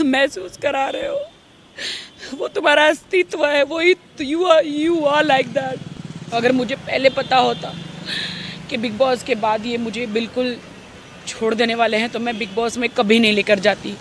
महसूस करा रहे हो। वो तुम्हारा अस्तित्व है, वही यू आर लाइक दैट। अगर मुझे पहले पता होता कि बिग बॉस के बाद ये मुझे बिल्कुल छोड़ देने वाले हैं तो मैं बिग बॉस में कभी नहीं लेकर जाती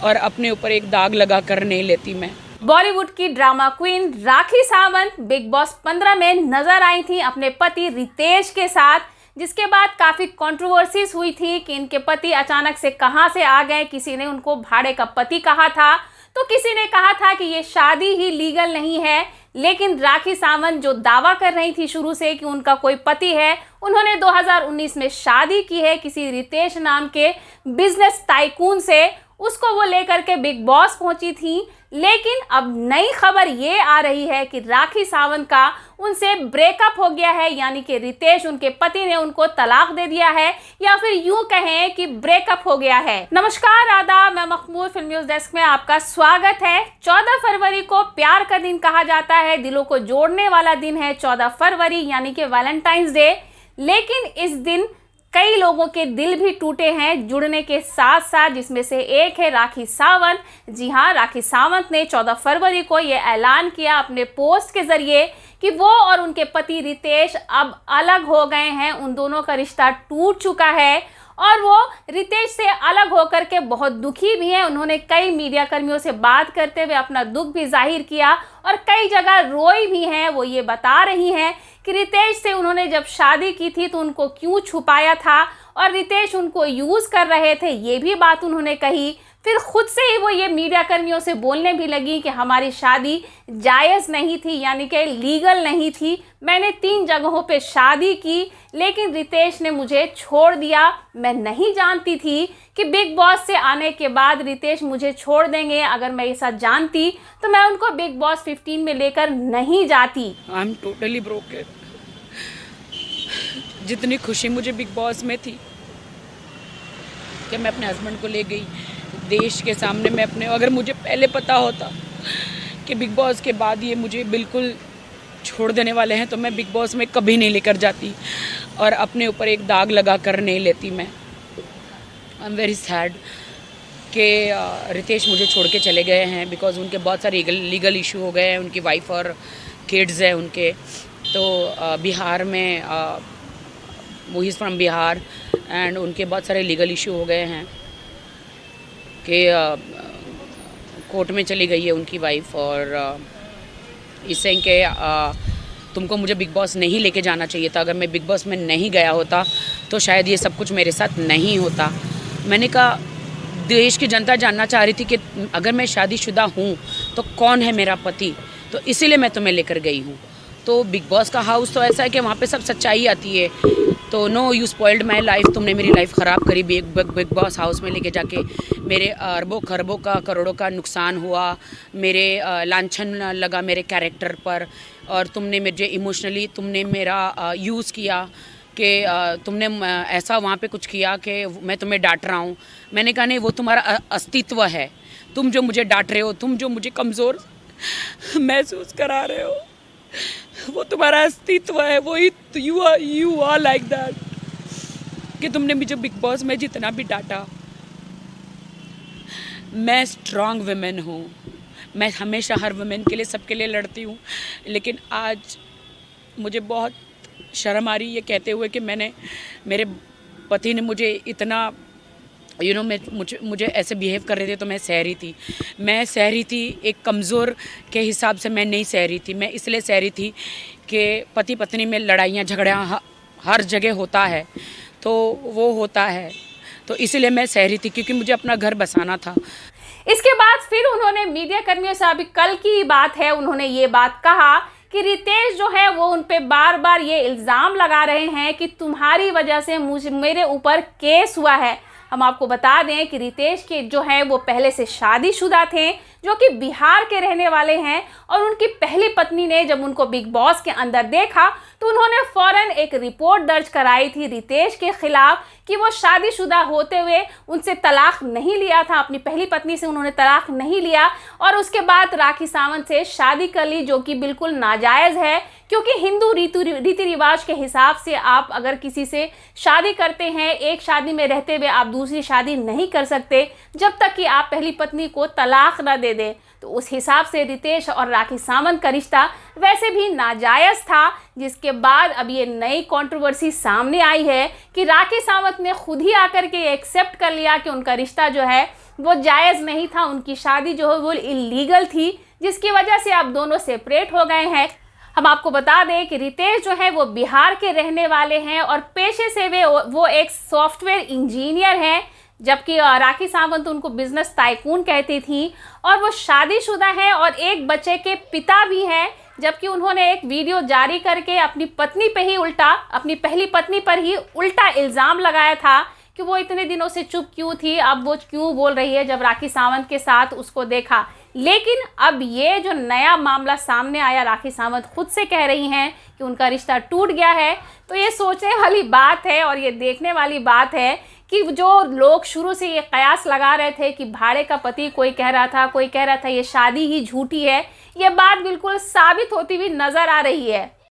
और अपने ऊपर एक दाग लगा कर नहीं लेती। मैं बॉलीवुड की drama queen Rakhi Sawant big boss 15 में नजर आई थी अपने पति रितेश के साथ, जिसके बाद काफ़ी कंट्रोवर्सीज हुई थी कि इनके पति अचानक से कहां से आ गए। किसी ने उनको भाड़े का पति कहा था तो किसी ने कहा था कि ये शादी ही लीगल नहीं है। लेकिन राखी सावंत जो दावा कर रही थी शुरू से कि उनका कोई पति है, उन्होंने 2019 में शादी की है किसी रितेश नाम के बिजनेस टाइकून से। उसको वो लेकर के बिग बॉस पहुंची थी। लेकिन अब नई खबर ये आ रही है कि राखी सावंत का उनसे ब्रेकअप हो गया है, यानी कि रितेश उनके पति ने उनको तलाक दे दिया है, या फिर यूं कहें कि ब्रेकअप हो गया है। नमस्कार, आदाब, मैं मखमूर फिल्म न्यूज डेस्क में आपका स्वागत है। 14 फरवरी को प्यार का दिन कहा जाता है, दिलों को जोड़ने वाला दिन है 14 फरवरी यानी कि वैलेंटाइंस डे। लेकिन इस दिन कई लोगों के दिल भी टूटे हैं जुड़ने के साथ साथ, जिसमें से एक है राखी सावंत। जी हाँ, राखी सावंत ने 14 फरवरी को ये ऐलान किया अपने पोस्ट के जरिए कि वो और उनके पति रितेश अब अलग हो गए हैं। उन दोनों का रिश्ता टूट चुका है और वो रितेश से अलग होकर के बहुत दुखी भी हैं। उन्होंने कई मीडिया कर्मियों से बात करते हुए अपना दुख भी जाहिर किया और कई जगह रोई भी हैं। वो ये बता रही हैं कि रितेश से उन्होंने जब शादी की थी तो उनको क्यों छुपाया था और रितेश उनको यूज़ कर रहे थे, ये भी बात उन्होंने कही। फिर खुद से ही वो ये मीडिया कर्मियों से बोलने भी लगी कि हमारी शादी जायज़ नहीं थी, यानी कि लीगल नहीं थी। मैंने 3 जगहों पे शादी की लेकिन रितेश ने मुझे छोड़ दिया। मैं नहीं जानती थी कि बिग बॉस से आने के बाद रितेश मुझे छोड़ देंगे। अगर मैं ऐसा जानती तो मैं उनको बिग बॉस 15 में लेकर नहीं जाती। I am totally broken. जितनी खुशी मुझे बिग बॉस में थी कि मैं अपने हस्बैंड को ले गई देश के सामने, मैं अपने, अगर मुझे पहले पता होता कि बिग बॉस के बाद ये मुझे बिल्कुल छोड़ देने वाले हैं तो मैं बिग बॉस में कभी नहीं लेकर जाती और अपने ऊपर एक दाग लगा कर नहीं लेती। मैं आई एम वेरी सैड कि रितेश मुझे छोड़ के चले गए हैं बिकॉज उनके बहुत सारे लीगल इशू हो गए हैं। उनकी वाइफ और किड्स हैं उनके। तो बिहार में वो इज़ फ्रॉम बिहार एंड उनके बहुत सारे लीगल इशू हो गए हैं कि कोर्ट में चली गई है उनकी वाइफ और इससे कि तुमको मुझे बिग बॉस नहीं लेके जाना चाहिए था। अगर मैं बिग बॉस में नहीं गया होता तो शायद ये सब कुछ मेरे साथ नहीं होता। मैंने कहा देश की जनता जानना चाह रही थी कि अगर मैं शादीशुदा हूँ तो कौन है मेरा पति, तो इसीलिए मैं तुम्हें लेकर गई हूँ। तो बिग बॉस का हाउस तो ऐसा है कि वहाँ पे सब सच्चाई आती है। तो no you spoiled my life, तुमने मेरी लाइफ ख़राब करी बिग बॉस हाउस में लेके जाके। मेरे अरबों खरबों का करोड़ों का नुकसान हुआ, मेरे लांछन लगा मेरे कैरेक्टर पर, और तुमने मुझे इमोशनली तुमने मेरा यूज़ किया कि तुमने ऐसा वहाँ पे कुछ किया कि मैं तुम्हें डांट रहा हूँ। मैंने कहा नहीं, वो तुम्हारा अस्तित्व है। तुम जो मुझे डांट रहे हो, तुम जो मुझे कमज़ोर महसूस करा रहे हो, वो तुम्हारा अस्तित्व है, वही यू आर लाइक दैट। कि तुमने मुझे बिग बॉस में जितना भी डांटा, मैं स्ट्रॉन्ग वुमेन हूँ। मैं हमेशा हर वुमेन के लिए, सबके लिए लड़ती हूँ। लेकिन आज मुझे बहुत शर्म आ रही है कहते हुए कि मेरे पति ने मुझे इतना मुझे ऐसे बिहेव कर रहे थे तो मैं सह रही थी। एक कमज़ोर के हिसाब से मैं नहीं सह रही थी। मैं इसलिए सह रही थी कि पति पत्नी में लड़ाइयाँ झगड़ियाँ हर जगह होता है, तो वो होता है, तो इसलिए मैं सह रही थी क्योंकि मुझे अपना घर बसाना था। इसके बाद फिर उन्होंने मीडिया कर्मियों से, अभी कल की बात है, उन्होंने ये बात कहा कि रितेश जो है वो उन पे बार बार ये इल्ज़ाम लगा रहे हैं कि तुम्हारी वजह से मेरे ऊपर केस हुआ है। हम आपको बता दें कि रितेश के जो है वो पहले से शादीशुदा थे, जो कि बिहार के रहने वाले हैं, और उनकी पहली पत्नी ने जब उनको बिग बॉस के अंदर देखा तो उन्होंने फ़ौरन एक रिपोर्ट दर्ज कराई थी रितेश के खिलाफ कि वो शादीशुदा होते हुए उनसे तलाक नहीं लिया था, अपनी पहली पत्नी से उन्होंने तलाक नहीं लिया और उसके बाद राखी सावंत से शादी कर ली, जो कि बिल्कुल नाजायज़ है। क्योंकि हिंदू रीति रिवाज के हिसाब से आप अगर किसी से शादी करते हैं, एक शादी में रहते हुए आप दूसरी शादी नहीं कर सकते जब तक कि आप पहली पत्नी को तलाक ना दे दें। तो उस हिसाब से रितेश और राखी सावंत का रिश्ता वैसे भी नाजायज़ था, जिसके बाद अब ये नई कंट्रोवर्सी सामने आई है कि राखी सावंत ने खुद ही आकर के एक्सेप्ट कर लिया कि उनका रिश्ता जो है वो जायज़ नहीं था, उनकी शादी जो है वो इलीगल थी, जिसकी वजह से अब दोनों सेपरेट हो गए हैं। हम आपको बता दें कि रितेश जो है वो बिहार के रहने वाले हैं और पेशे से वो एक सॉफ्टवेयर इंजीनियर हैं, जबकि राखी सावंत उनको बिजनेस टाइकून कहती थी और वो शादीशुदा हैं और एक बच्चे के पिता भी हैं। जबकि उन्होंने एक वीडियो जारी करके अपनी पत्नी पे ही अपनी पहली पत्नी पर ही उल्टा इल्ज़ाम लगाया था कि वो इतने दिनों से चुप क्यों थी, अब वो क्यों बोल रही है जब राखी सावंत के साथ उसको देखा। लेकिन अब ये जो नया मामला सामने आया, राखी सावंत खुद से कह रही हैं कि उनका रिश्ता टूट गया है, तो ये सोचने वाली बात है और ये देखने वाली बात है कि जो लोग शुरू से ये कयास लगा रहे थे कि भाड़े का पति कोई कह रहा था, कोई कह रहा था ये शादी ही झूठी है, ये बात बिल्कुल साबित होती हुई नज़र आ रही है।